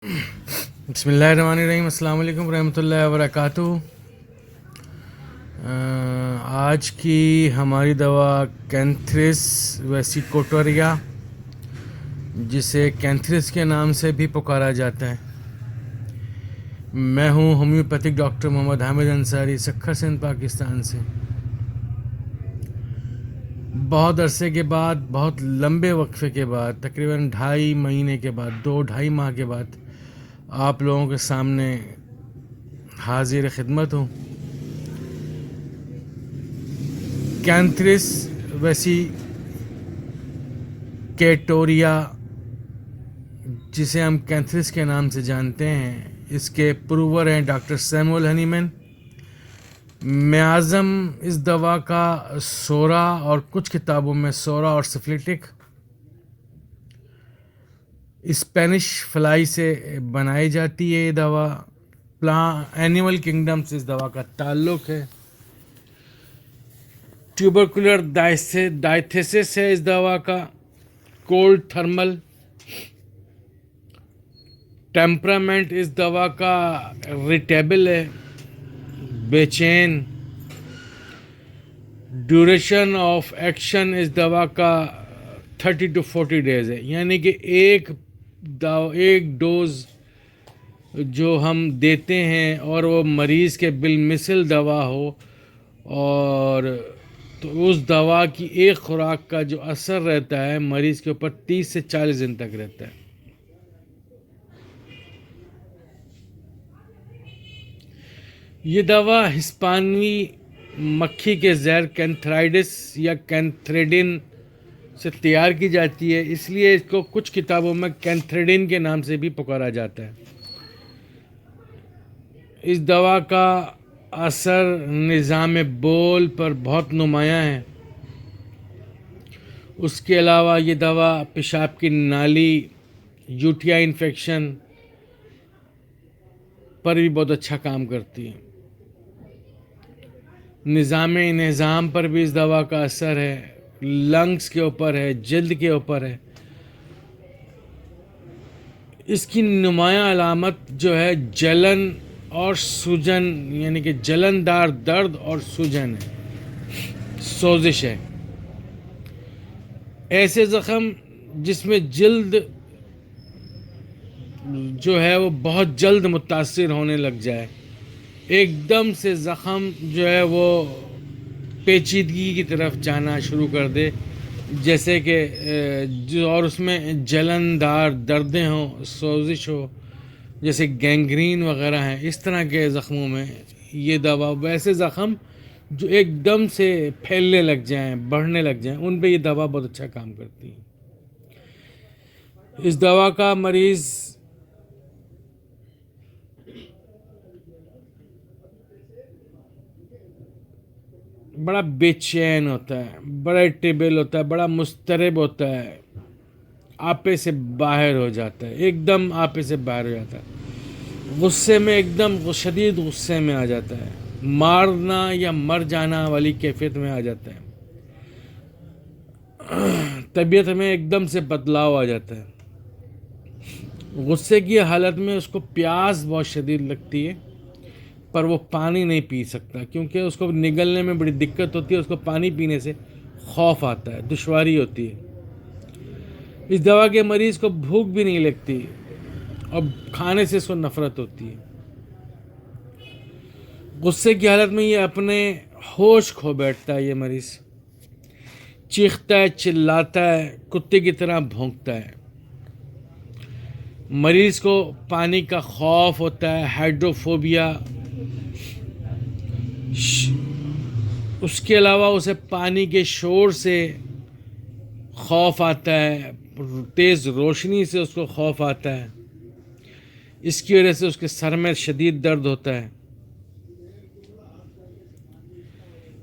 بسم اللہ الرحمن الرحیم. السلام علیکم ورحمۃ اللہ وبرکاتہ. آج کی ہماری دوا کینتھرس ویسیکوٹوریا، جسے کینتھرس کے نام سے بھی پکارا جاتا ہے. میں ہوں ہومیوپیتھک ڈاکٹر محمد حامد انصاری، سکھر سندھ، پاکستان سے. بہت عرصے کے بعد، بہت لمبے وقفے کے بعد، تقریباً 2.5 مہینے کے بعد، 2-2.5 ماہ کے بعد آپ لوگوں کے سامنے حاضر خدمت ہوں. کینتھرس ویسیکیٹوریا، جسے ہم کینتھرس کے نام سے جانتے ہیں، اس کے پروور ہیں ڈاکٹر سیمول ہنیمن. معظم اس دوا کا سورا اور کچھ کتابوں میں سورا اور سفلیٹک اسپینش فلائی سے بنائی جاتی ہے. یہ دوا اینیمل کنگڈم سے اس دوا کا تعلق ہے. ٹیوبرکولر ڈائتھیسس ہے اس دوا کا. کولڈ تھرمل ٹیمپرامنٹ اس دوا کا ریٹیبل ہے، بے چین. ڈیوریشن آف ایکشن اس دوا کا 30 to 40 days ہے، یعنی کہ ایک ڈوز جو ہم دیتے ہیں اور وہ مریض کے بالمثل دوا ہو، اور تو اس دوا کی ایک خوراک کا جو اثر رہتا ہے مریض کے اوپر 30 سے 40 دن تک رہتا ہے. یہ دوا ہسپانوی مکھی کے زہر کینتھرائڈس یا کینتھریڈن سے تیار کی جاتی ہے، اس لیے اس کو کچھ کتابوں میں کینتھریڈن کے نام سے بھی پکارا جاتا ہے. اس دوا کا اثر نظام بول پر بہت نمایاں ہے. اس کے علاوہ یہ دوا پیشاب کی نالی، یوٹیائی انفیکشن پر بھی بہت اچھا کام کرتی ہے. نظام انہضام پر بھی اس دوا کا اثر ہے، لنگز کے اوپر ہے، جلد کے اوپر ہے. اس کی نمایاں علامت جو ہے جلن اور سوجن، یعنی کہ جلندار درد اور سوجن ہے، سوزش ہے. ایسے زخم جس میں جلد جو ہے وہ بہت جلد متاثر ہونے لگ جائے، ایک دم سے زخم جو ہے وہ پیچیدگی کی طرف جانا شروع کر دے، جیسے کہ اور اس میں جلندار دردیں ہوں، سوزش ہو، جیسے گینگرین وغیرہ ہیں. اس طرح کے زخموں میں یہ دوا، ویسے زخم جو ایک دم سے پھیلنے لگ جائیں، بڑھنے لگ جائیں، ان پہ یہ دوا بہت اچھا کام کرتی ہے. اس دوا کا مریض بڑا بے چین ہوتا ہے، بڑا ٹیبل ہوتا ہے، بڑا مضطرب ہوتا ہے، آپے سے باہر ہو جاتا ہے، ایک دم آپے سے باہر ہو جاتا ہے. غصے میں ایک دم شدید غصے میں آ جاتا ہے، مارنا یا مر جانا والی کیفیت میں آ جاتا ہے. طبیعت میں ایک دم سے بدلاؤ آ جاتا ہے. غصے کی حالت میں اس کو پیاس بہت شدید لگتی ہے، پر وہ پانی نہیں پی سکتا کیونکہ اس کو نگلنے میں بڑی دقت ہوتی ہے. اس کو پانی پینے سے خوف آتا ہے، دشواری ہوتی ہے. اس دوا کے مریض کو بھوک بھی نہیں لگتی اور کھانے سے اس کو نفرت ہوتی ہے. غصے کی حالت میں یہ اپنے ہوش کھو بیٹھتا ہے. یہ مریض چیختا ہے، چلاتا ہے، کتے کی طرح بھونکتا ہے. مریض کو پانی کا خوف ہوتا ہے، ہائیڈروفوبیا. اس کے علاوہ اسے پانی کے شور سے خوف آتا ہے، تیز روشنی سے اس کو خوف آتا ہے. اس کی وجہ سے اس کے سر میں شدید درد ہوتا ہے.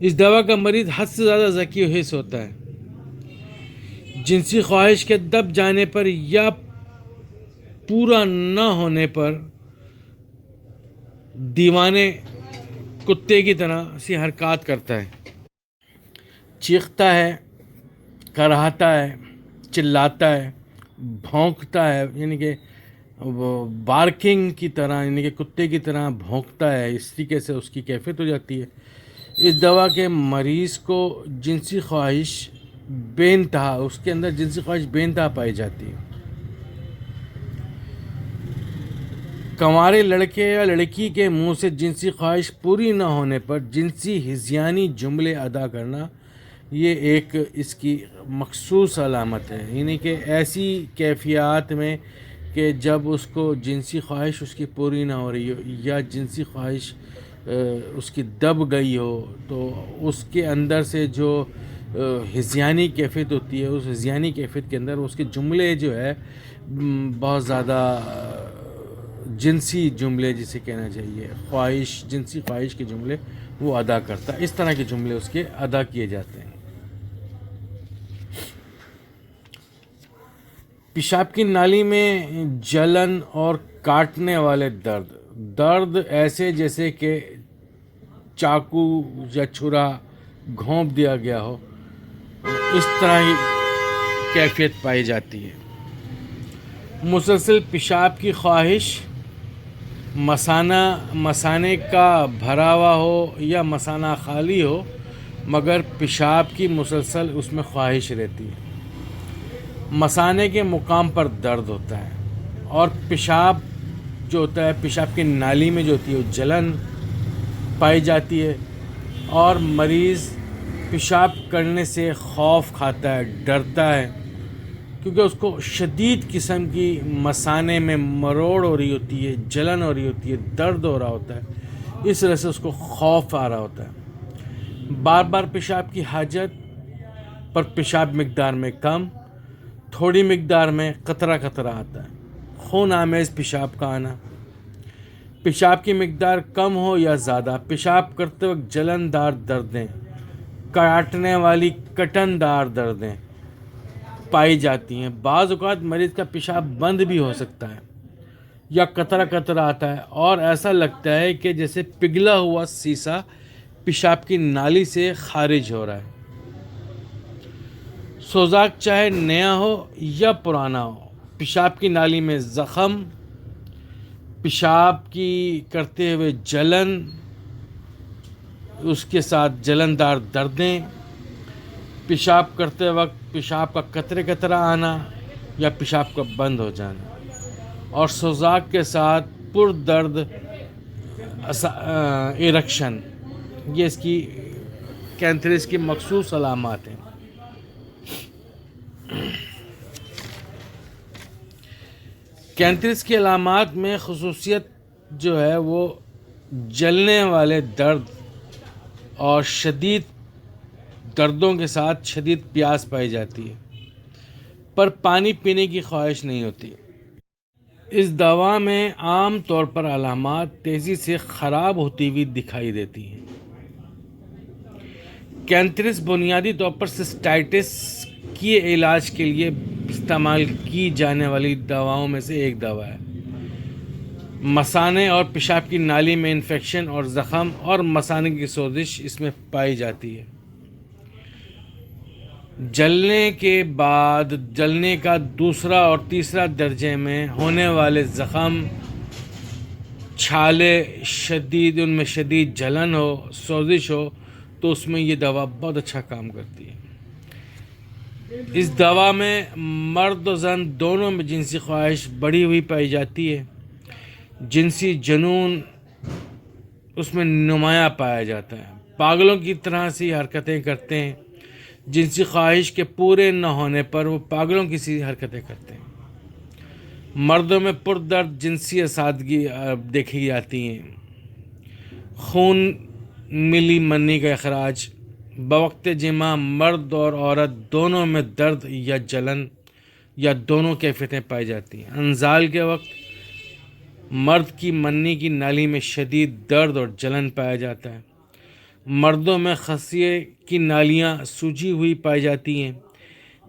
اس دوا کا مریض حد سے زیادہ ذکی و حس ہوتا ہے. جنسی خواہش کے دب جانے پر یا پورا نہ ہونے پر دیوانے کتے کی طرح سی حرکات کرتا ہے، چیختا ہے، کراہتا ہے، چلاتا ہے، بھونکتا ہے، یعنی کہ وہ بارکنگ کی طرح یعنی کہ کتے کی طرح بھونکتا ہے، اس طریقے سے اس کی کیفیت ہو جاتی ہے۔ اس دوا کے مریض کو جنسی خواہش بے انتہا، اس کے اندر جنسی خواہش بے انتہا پائی جاتی ہے۔ کنوارے لڑکے یا لڑکی کے منہ سے جنسی خواہش پوری نہ ہونے پر جنسی ہذیانی جملے ادا کرنا، یہ ایک اس کی مخصوص علامت ہے، یعنی کہ ایسی کیفیات میں کہ جب اس کو جنسی خواہش اس کی پوری نہ ہو رہی ہو یا جنسی خواہش اس کی دب گئی ہو، تو اس کے اندر سے جو ہذیانی کیفیت ہوتی ہے، اس ہذیانی کیفیت کے اندر اس کے جملے جو ہے بہت زیادہ جنسی جملے جسے کہنا چاہیے، خواہش، جنسی خواہش کے جملے وہ ادا کرتا ہے، اس طرح کے جملے اس کے ادا کیے جاتے ہیں۔ پیشاب کی نالی میں جلن اور کاٹنے والے درد ایسے جیسے کہ چاقو یا چھرا گھونپ دیا گیا ہو، اس طرح کی کیفیت پائی جاتی ہے۔ مسلسل پیشاب کی خواہش، مثانے کا بھرا ہوا ہو یا مثانہ خالی ہو مگر پیشاب کی مسلسل اس میں خواہش رہتی ہے۔ مثانے کے مقام پر درد ہوتا ہے اور پیشاب جو ہوتا ہے، پیشاب کی نالی میں جو ہوتی ہے وہ جلن پائی جاتی ہے، اور مریض پیشاب کرنے سے خوف کھاتا ہے، ڈرتا ہے، کیونکہ اس کو شدید قسم کی مثانے میں مروڑ ہو رہی ہوتی ہے، جلن ہو رہی ہوتی ہے، درد ہو رہا ہوتا ہے، اس وجہ سے اس کو خوف آ رہا ہوتا ہے۔ بار بار پیشاب کی حاجت پر پیشاب مقدار میں کم، تھوڑی مقدار میں قطرہ قطرہ آتا ہے۔ خون آمیز پیشاب کا آنا، پیشاب کی مقدار کم ہو یا زیادہ، پیشاب کرتے وقت جلن دار دردیں، کاٹنے والی کٹن دار دردیں پائی جاتی ہیں۔ بعض اوقات مریض کا پیشاب بند بھی ہو سکتا ہے یا قطرہ قطرہ آتا ہے اور ایسا لگتا ہے کہ جیسے پگھلا ہوا سیسا پیشاب کی نالی سے خارج ہو رہا ہے۔ سوزاک چاہے نیا ہو یا پرانا ہو، پیشاب کی نالی میں زخم، پیشاب کی کرتے ہوئے جلن، اس کے ساتھ جلندار دردیں، پیشاب کرتے وقت پیشاب کا قطرے قطرہ آنا یا پیشاب کا بند ہو جانا، اور سوزاک کے ساتھ پر درد ایرکشن، یہ اس کی کینتھرس کی مخصوص علامات ہیں۔ کینتھرس کی علامات میں خصوصیت جو ہے وہ جلنے والے درد اور شدید دردوں کے ساتھ شدید پیاس پائی جاتی ہے، پر پانی پینے کی خواہش نہیں ہوتی۔ اس دوا میں عام طور پر علامات تیزی سے خراب ہوتی ہوئی دکھائی دیتی ہیں۔ کینتھرس بنیادی طور پر سسٹائٹس کے علاج کے لیے استعمال کی جانے والی دواؤں میں سے ایک دوا ہے۔ مثانے اور پیشاب کی نالی میں انفیکشن اور زخم اور مثانے کی سوزش اس میں پائی جاتی ہے۔ جلنے کے بعد جلنے کا دوسرا اور تیسرا درجے میں ہونے والے زخم، چھالے شدید، ان میں شدید جلن ہو، سوزش ہو، تو اس میں یہ دوا بہت اچھا کام کرتی ہے۔ اس دوا میں مرد و زن دونوں میں جنسی خواہش بڑھی ہوئی پائی جاتی ہے، جنسی جنون اس میں نمایاں پایا جاتا ہے، پاگلوں کی طرح سی حرکتیں کرتے ہیں، جنسی خواہش کے پورے نہ ہونے پر وہ پاگلوں کی سی حرکتیں کرتے ہیں۔ مردوں میں پردرد جنسی اسادگی دیکھی جاتی ہیں، خون ملی منی کا اخراج، بوقت جماع مرد اور عورت دونوں میں درد یا جلن یا دونوں کیفیتیں پائی جاتی ہیں۔ انزال کے وقت مرد کی منی کی نالی میں شدید درد اور جلن پایا جاتا ہے، مردوں میں خصیے کی نالیاں سوجی ہوئی پائی جاتی ہیں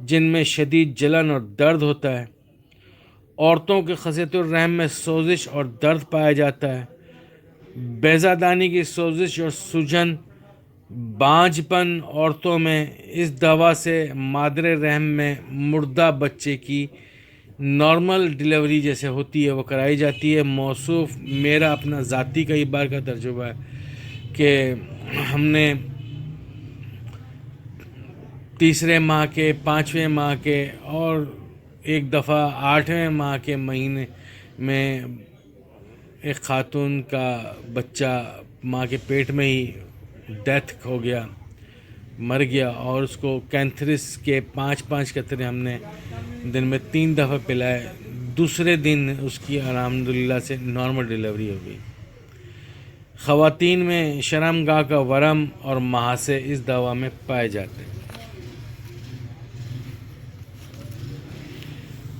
جن میں شدید جلن اور درد ہوتا ہے، عورتوں کے خصیۃ الرحم میں سوزش اور درد پایا جاتا ہے، بیضہ دانی کی سوزش اور سوجن، بانجھ پن عورتوں میں۔ اس دوا سے مادر رحم میں مردہ بچے کی نارمل ڈیلیوری جیسے ہوتی ہے وہ کرائی جاتی ہے۔ موصوف میرا اپنا ذاتی کئی بار کا تجربہ ہے کہ ہم نے تیسرے ماہ کے، 5ویں ماہ کے اور ایک دفعہ 8ویں ماہ کے مہینے میں ایک خاتون کا بچہ ماں کے پیٹ میں ہی ڈیتھ ہو گیا، مر گیا، اور اس کو کینتھرس کے 5 قطرے ہم نے دن میں 3 دفعہ پلائے۔ دوسرے دن اس کی الحمدللہ سے نارمل ڈیلیوری ہو گئی۔ خواتین میں شرم گاہ کا ورم اور مہاسے اس دوا میں پائے جاتے ہیں۔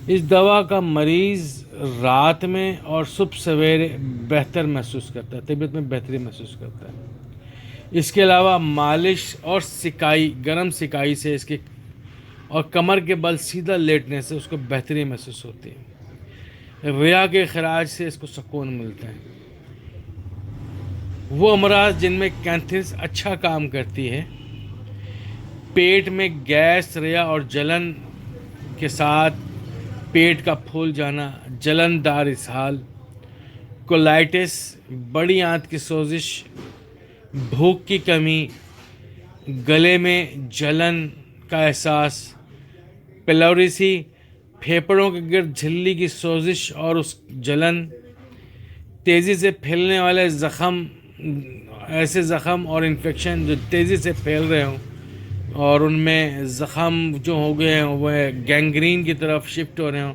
اس دوا کا مریض رات میں اور صبح سویرے بہتر محسوس کرتا ہے، طبیعت میں بہتری محسوس کرتا ہے۔ اس کے علاوہ مالش اور سکائی، گرم سکائی سے اس کے اور کمر کے بل سیدھا لیٹنے سے اس کو بہتری محسوس ہوتی ہے۔ ریا کے خراج سے اس کو سکون ملتا ہے۔ وہ امراض جن میں کینتھرس اچھا کام کرتی ہے، پیٹ میں گیس، ریا اور جلن کے ساتھ پیٹ کا پھول جانا، جلن دار اسہال، کولائٹس، بڑی آنت کی سوزش، بھوک کی کمی، گلے میں جلن کا احساس، پیلوریسی، پھیپھڑوں کے گرد جھلی کی سوزش اور اس جلن، تیزی سے پھیلنے والے زخم، ایسے زخم اور انفیکشن جو تیزی سے پھیل رہے ہوں اور ان میں زخم جو ہو گئے ہیں وہ گینگرین کی طرف شفٹ ہو رہے ہوں،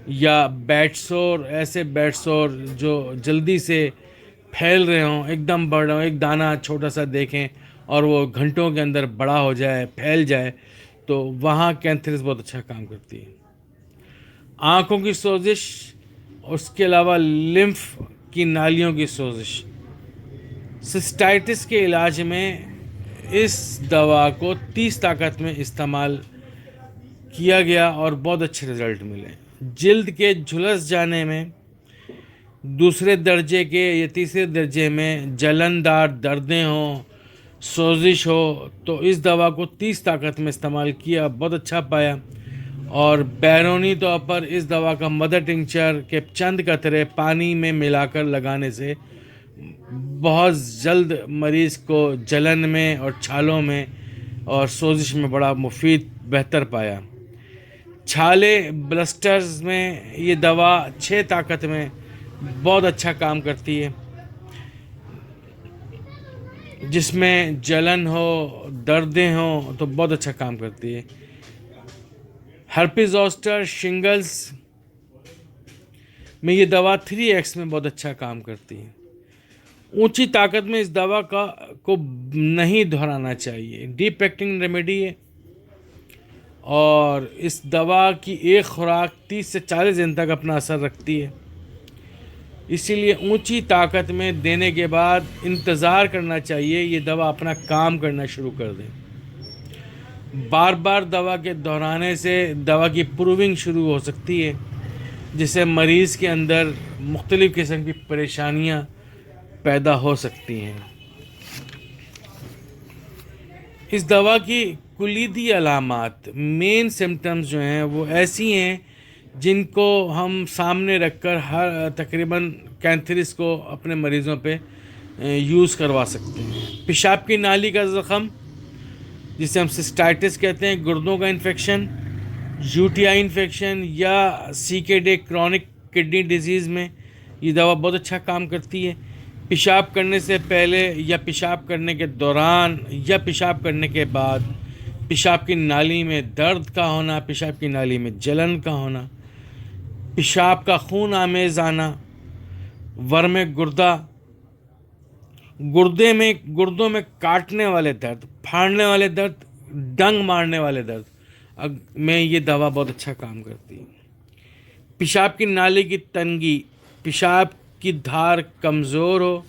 یا بیٹ سور، ایسے بیٹ سور جو جلدی سے پھیل رہے ہوں، ایک دم بڑھ رہے ہوں، ایک دانہ چھوٹا سا دیکھیں اور وہ گھنٹوں کے اندر بڑا ہو جائے، پھیل جائے، تو وہاں کینتھرس بہت اچھا کام کرتی ہے۔ آنکھوں کی سوزش، اس کے علاوہ لمف کی نالیوں کی سوزش۔ سسٹائٹس کے علاج میں اس دوا کو 30 طاقت میں استعمال کیا گیا اور بہت اچھے رزلٹ ملے۔ جلد کے جھلس جانے میں، دوسرے درجے کے یا تیسرے درجے میں جلن دار دردیں ہوں، سوزش ہو، تو اس دوا کو 30 طاقت میں استعمال کیا، بہت اچھا پایا۔ اور بیرونی طور پر اس دوا کا مدر ٹنکچر کے چند قطرے پانی میں ملا کر لگانے سے بہت جلد مریض کو جلن میں اور چھالوں میں اور سوزش میں بڑا مفید بہتر پایا۔ چھالے بلسٹرز میں یہ دوا 6 طاقت میں بہت اچھا کام کرتی ہے، جس میں جلن ہو، دردیں ہوں تو بہت اچھا کام کرتی ہے۔ ہرپی زوسٹر، شنگلز میں یہ دوا 3x میں بہت اچھا کام کرتی ہے۔ اونچی طاقت میں اس دوا کو نہیں دہرانا چاہیے، ڈیپ ایکٹنگ ریمیڈی ہے، اور اس دوا کی ایک خوراک 30 سے 40 دن تک اپنا اثر رکھتی ہے۔ اسی لیے اونچی طاقت میں دینے کے بعد انتظار کرنا چاہیے یہ دوا اپنا کام کرنا شروع کر دے۔ بار بار دوا کے دہرانے سے دوا کی پروونگ شروع ہو سکتی ہے، جس سے مریض کے اندر مختلف قسم کی پریشانیاں پیدا ہو سکتی ہیں۔ اس دوا کی کلیدی علامات، مین سمٹمز جو ہیں وہ ایسی ہیں جن کو ہم سامنے رکھ کر تقریباً کینتھرس کو اپنے مریضوں پہ یوز کروا سکتے ہیں۔ پیشاب کی نالی کا زخم، جسے ہم سسٹائٹس کہتے ہیں، گردوں کا infection, U T I infection یا CKD کرونک کڈنی ڈیزیز میں یہ دوا بہت اچھا کام کرتی ہے۔ پیشاب کرنے سے پہلے یا پیشاب کرنے کے دوران یا پیشاب کرنے کے بعد پیشاب کی نالی میں درد کا ہونا، پیشاب کی نالی میں جلن کا ہونا، پیشاب کا خون آمیز آنا، ورم گردہ، گردوں میں کاٹنے والے درد، پھاڑنے والے درد، ڈنگ مارنے والے درد میں یہ دوا بہت اچھا کام کرتی ہے۔ پیشاب کی نالی کی تنگی، پیشاب کی دھار کمزور ہو،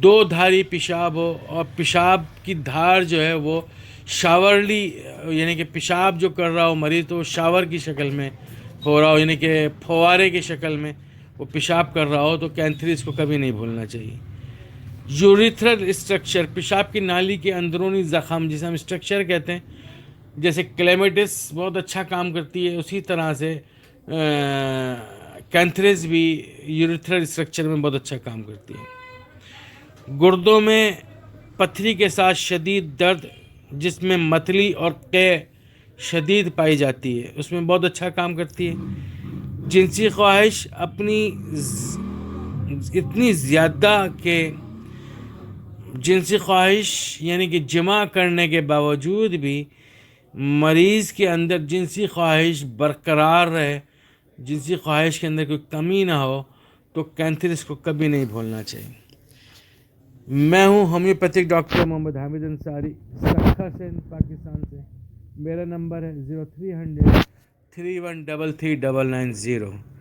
2 دھاری پیشاب ہو، اور پیشاب کی دھار جو ہے وہ شاورلی، یعنی کہ پیشاب جو کر رہا ہو مریض تو شاور کی شکل میں ہو رہا ہو، یعنی کہ فوارے کی شکل میں وہ پیشاب کر رہا ہو، تو کینتھرس کو کبھی نہیں بھولنا چاہیے۔ یوریتھرل اسٹرکچر، پیشاب کی نالی کے اندرونی زخم جسے ہم اسٹرکچر کہتے ہیں، جیسے کلیمیٹس بہت اچھا کام کرتی ہے، اسی طرح سے کینتھریز بھی یوریتھرل اسٹرکچر میں بہت اچھا کام کرتی ہے. گردوں میں پتھری کے ساتھ شدید درد جس میں متلی اور قے شدید پائی جاتی ہے اس میں بہت اچھا کام کرتی ہے. جنسی خواہش اتنی زیادہ کہ جنسی خواہش یعنی کہ جمع کرنے کے باوجود بھی مریض کے اندر جنسی خواہش برقرار رہے، جنسی خواہش کے اندر کوئی کمی نہ ہو، تو کینتھرس کو کبھی نہیں بھولنا چاہیے. میں ہوں ہومیوپیتھک ڈاکٹر محمد حامد انصاری، سکھا سے پاکستان سے. میرا نمبر ہے 0300 3133 990.